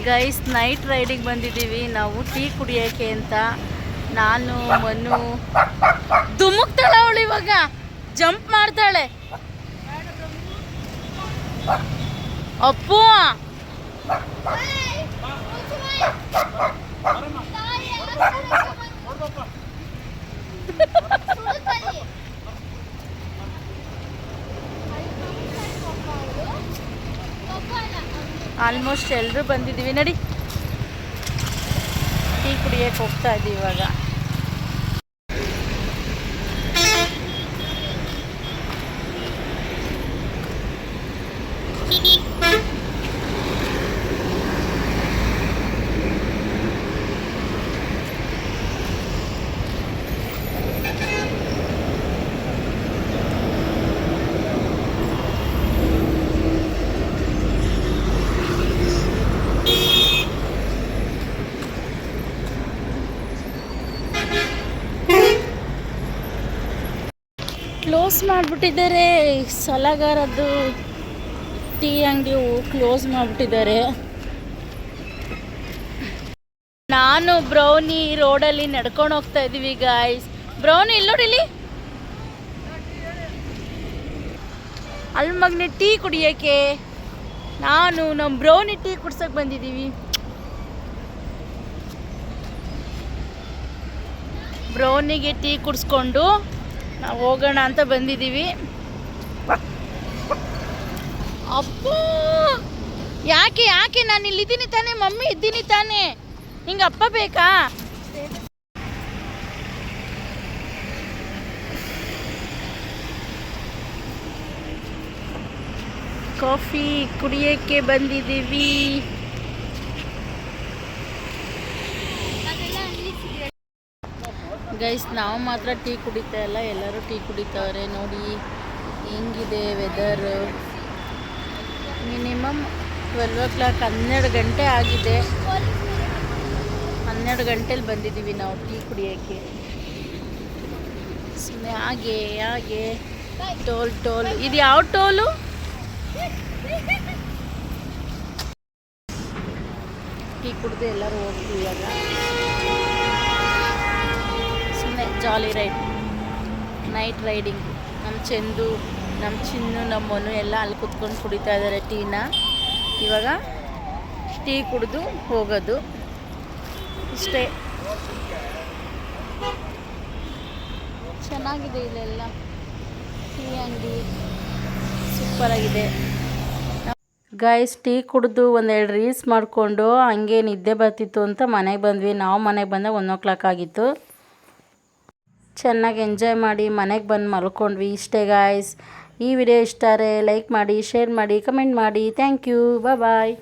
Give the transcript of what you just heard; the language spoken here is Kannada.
ಗೈಸ್ ನೈಟ್ ರೈಡಿಗೆ ಬಂದಿದ್ದೀವಿ ನಾವು ಟೀ ಕುಡಿಯೋಕ್ಕೆ ಅಂತ. ನಾನು ಮನು ಧುಮುಕ್ತಾಳೆ, ಅವಳು ಇವಾಗ ಜಂಪ್ ಮಾಡ್ತಾಳೆ. ಅಪ್ಪು ಆಲ್ಮೋಸ್ಟ್ ಎಲ್ಲರೂ ಬಂದಿದ್ದೀವಿ. ನಡಿ ಟೀ ಕುಡಿಯೋಕ್ಕೆ ಹೋಗ್ತಾ ಇದ್ದೀವಿ ಇವಾಗ. ಕ್ಲೋಸ್ ಮಾಡಿಬಿಟ್ಟಿದ್ದಾರೆ. ಸಲಗಾರದ್ದು ಟೀ ಅಂಗಡಿ ಕ್ಲೋಸ್ ಮಾಡಿಬಿಟ್ಟಿದ್ದಾರೆ. ನಾನು ಬ್ರೌನಿ ರೋಡಲ್ಲಿ ನಡ್ಕೊಂಡು ಹೋಗ್ತಾ ಇದ್ದೀವಿ ಗಾಯ್ಸ್. ಬ್ರೌನಿ ಇಲ್ಲಿ ನೋಡಿಲಿ, ಅಲ್ಲಿ ಮಗನೇ ಟೀ ಕುಡಿಯೋಕ್ಕೆ ನಾನು ನಮ್ಮ ಬ್ರೌನಿ ಟೀ ಕುಡ್ಸೋಕೆ ಬಂದಿದ್ದೀವಿ. ಬ್ರೌನಿಗೆ ಟೀ ಕುಡಿಸ್ಕೊಂಡು ನಾವು ಹೋಗೋಣ ಅಂತ ಬಂದಿದ್ದೀವಿ. ಅಪ್ಪು ಯಾಕೆ ಯಾಕೆ ನಾನು ಇಲ್ಲಿದ್ದೀನಿ ತಾನೇ, ಮಮ್ಮಿ ಇದ್ದೀನಿ ತಾನೇ, ಹಿಂಗೆ ಅಪ್ಪ ಬೇಕಾ? ಕಾಫಿ ಕುಡಿಯೋಕ್ಕೆ ಬಂದಿದ್ದೀವಿ. ಗೈಸ್ ನಾವು ಮಾತ್ರ ಟೀ ಕುಡಿತಾ ಇಲ್ಲ, ಎಲ್ಲರೂ ಟೀ ಕುಡಿತಾರೆ. ನೋಡಿ ಹೆಂಗಿದೆ ವೆದರ್. ಮಿನಿಮಮ್ 12 o'clock 12 ಗಂಟೆ ಆಗಿದೆ. 12 ಗಂಟೆಲಿ ಬಂದಿದ್ದೀವಿ ನಾವು ಟೀ ಕುಡಿಯೋಕ್ಕೆ. ಸುಮ್ಮನೆ ಹಾಗೆ ಟೋಲ್ ಇದು ಯಾವ ಟೋಲು? ಟೀ ಕುಡಿದು ಎಲ್ಲರೂ ಹೋಗ್ತೀವಿ ಇವಾಗ. Jolly ride, night riding. ನಮ್ಮ ಚಂದು, ನಮ್ಮ ಚಿನ್ನು, ನಮ್ಮ ಮನು ಎಲ್ಲ ಅಲ್ಲಿ ಕುತ್ಕೊಂಡು ಕುಡಿತಾ ಇದ್ದಾರೆ ಟೀನ. ಇವಾಗ ಟೀ ಕುಡಿದು ಹೋಗೋದು ಇಷ್ಟೇ. ಚೆನ್ನಾಗಿದೆ ಇಲ್ಲೆಲ್ಲ ಟೀ ಅಂಗಡಿ, ಸೂಪರಾಗಿದೆ. ಗೈಸ್ ಟೀ ಕುಡಿದು ಒಂದೆರಡು ರೀಲ್ಸ್ ಮಾಡಿಕೊಂಡು ಹಂಗೆ ನಿದ್ದೆ ಬರ್ತಿತ್ತು ಅಂತ ಮನೆಗೆ ಬಂದ್ವಿ. ನಾವು ಮನೆಗೆ ಬಂದಾಗ 1 o'clock ಆಗಿತ್ತು. ಚೆನ್ನಾಗಿ ಎಂಜಾಯ್ ಮಾಡಿ ಮನೆಗೆ ಬಂದು ಮಲ್ಕೊಂಡ್ವಿ. ಇಷ್ಟೇ ಗಾಯ್ಸ್. ಈ ವಿಡಿಯೋ ಇಷ್ಟ ಆದರೆ ಲೈಕ್ ಮಾಡಿ, ಶೇರ್ ಮಾಡಿ, ಕಮೆಂಟ್ ಮಾಡಿ. Thank you. ಬಾಯ್.